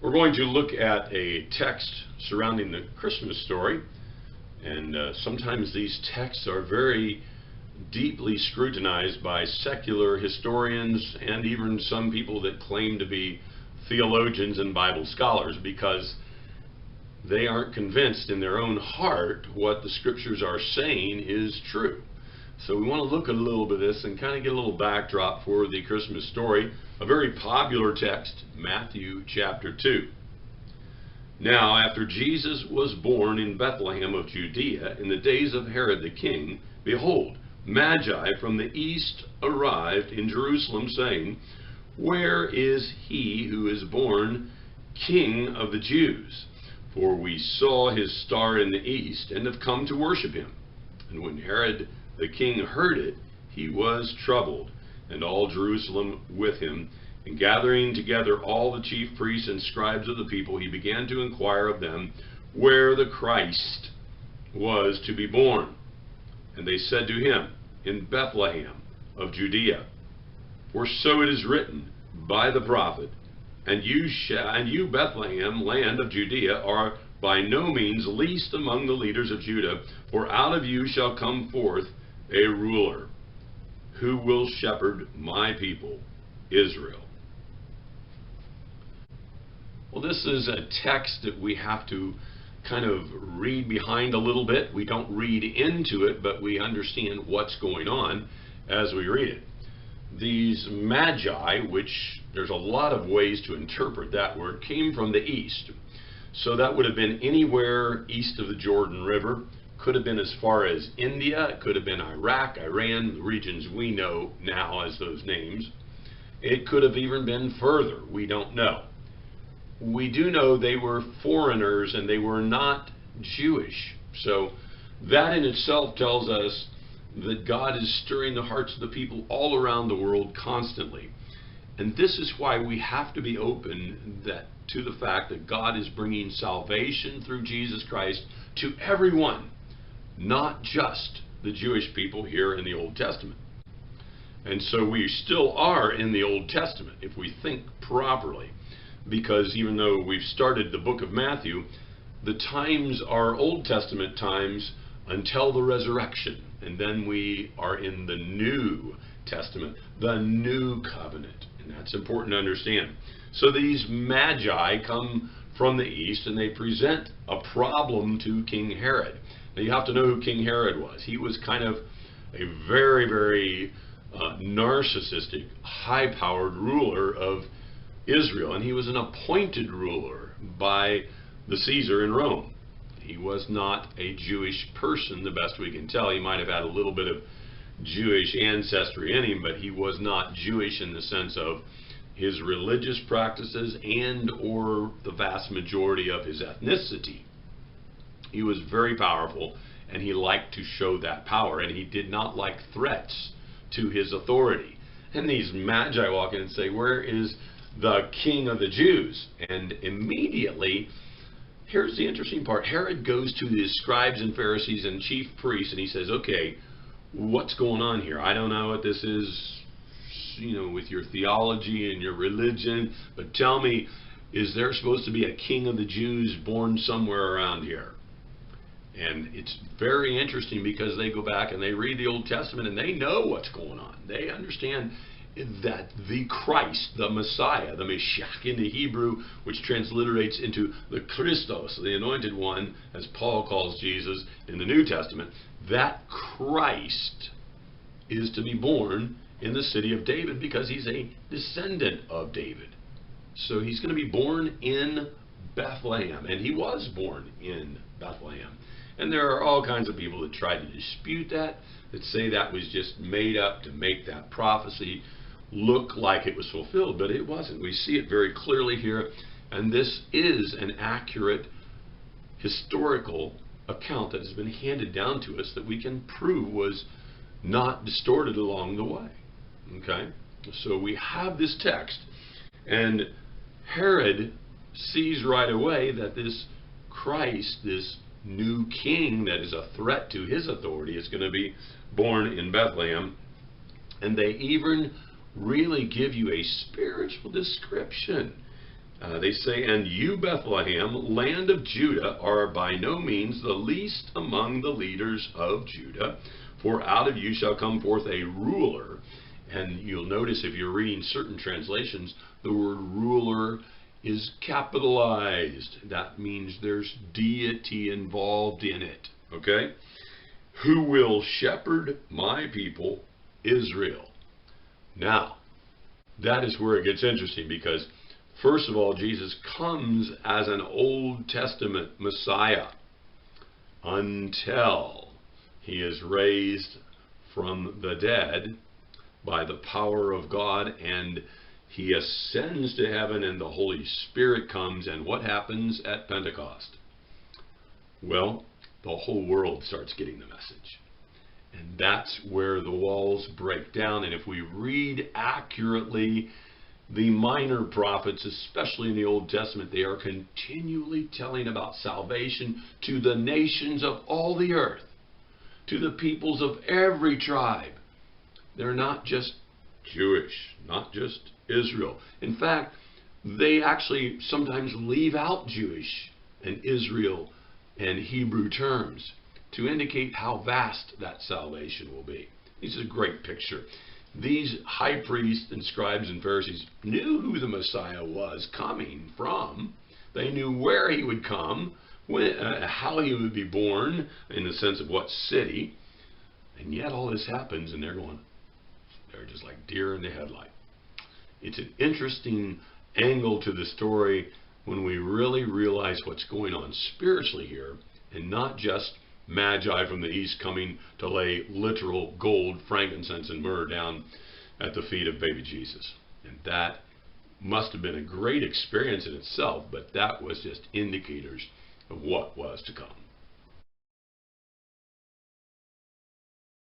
We're going to look at a text surrounding the Christmas story, and sometimes these texts are very deeply scrutinized by secular historians and even some people that claim to be theologians and Bible scholars, because they aren't convinced in their own heart what the scriptures are saying is true. So we want to look at a little bit of this and kind of get a little backdrop for the Christmas story, a very popular text, Matthew chapter 2. Now, after Jesus was born in Bethlehem of Judea in the days of Herod the king, behold, Magi from the east arrived in Jerusalem, saying, Where is he who is born King of the Jews? For we saw his star in the east, and have come to worship him. And when Herod the king heard it, he was troubled, and all Jerusalem with him. And gathering together all the chief priests and scribes of the people, he began to inquire of them where the Christ was to be born. And they said to him, In Bethlehem of Judea. For so it is written by the prophet, And you, Bethlehem, land of Judea, are by no means least among the leaders of Judah, for out of you shall come forth a ruler, who will shepherd my people, Israel. Well, this is a text that we have to kind of read behind a little bit. We don't read into it, but we understand what's going on as we read it. These magi, which there's a lot of ways to interpret that word, came from the east. So that would have been anywhere east of the Jordan River. Could have been as far as India. It could have been Iraq, Iran, the regions we know now as those names. It could have even been further. We don't know. We do know they were foreigners and they were not Jewish. So that in itself tells us that God is stirring the hearts of the people all around the world constantly. And this is why we have to be open to the fact that God is bringing salvation through Jesus Christ to everyone, not just the Jewish people here in the Old Testament. And so we still are in the Old Testament if we think properly, because even though we've started the book of Matthew, the times are Old Testament times until the resurrection. And then we are in the New Testament, the New Covenant. And that's important to understand. So these magi come from the east and they present a problem to King Herod. Now you have to know who King Herod was. He was kind of a very, very narcissistic, high-powered ruler of Israel. And he was an appointed ruler by the Caesar in Rome. He was not a Jewish person, the best we can tell. He might have had a little bit of Jewish ancestry in him, but he was not Jewish in the sense of his religious practices and or the vast majority of his ethnicity. He was very powerful, and he liked to show that power, and he did not like threats to his authority. And these magi walk in and say, Where is the King of the Jews? And immediately, here's the interesting part. Herod goes to his scribes and Pharisees and chief priests, and he says, okay, what's going on here? I don't know what this is, with your theology and your religion, but tell me, is there supposed to be a King of the Jews born somewhere around here? And it's very interesting because they go back and they read the Old Testament and they know what's going on. They understand that the Christ, the Messiah, the Mashiach in the Hebrew, which transliterates into the Christos, the Anointed One, as Paul calls Jesus in the New Testament, that Christ is to be born in the city of David because he's a descendant of David. So he's going to be born in Bethlehem, and he was born in Bethlehem. And there are all kinds of people that try to dispute that say that was just made up to make that prophecy look like it was fulfilled, but it wasn't. We see it very clearly here, and this is an accurate historical account that has been handed down to us that we can prove was not distorted along the way. Okay? So we have this text, and Herod sees right away that this Christ, this new king that is a threat to his authority, is going to be born in Bethlehem. And they even really give you a spiritual description They say, "And you, Bethlehem, land of Judah, are by no means the least among the leaders of Judah, for out of you shall come forth a ruler." And you'll notice if you're reading certain translations, the word ruler is capitalized. That means there's deity involved in it. Okay? "Who will shepherd my people, Israel." Now, that is where it gets interesting, because first of all, Jesus comes as an Old Testament Messiah until he is raised from the dead by the power of God, and he ascends to heaven, and the Holy Spirit comes. And what happens at Pentecost? Well, the whole world starts getting the message. And that's where the walls break down. And if we read accurately the minor prophets, especially in the Old Testament, they are continually telling about salvation to the nations of all the earth, to the peoples of every tribe. They're not just Jewish, not just Israel. In fact, they actually sometimes leave out Jewish and Israel and Hebrew terms to indicate how vast that salvation will be. This is a great picture. These high priests and scribes and Pharisees knew who the Messiah was coming from. They knew where he would come, how he would be born, in the sense of what city. And yet all this happens, and they're just like deer in the headlight. It's an interesting angle to the story when we really realize what's going on spiritually here, and not just magi from the east coming to lay literal gold, frankincense, and myrrh down at the feet of baby Jesus. And that must have been a great experience in itself, but that was just indicators of what was to come.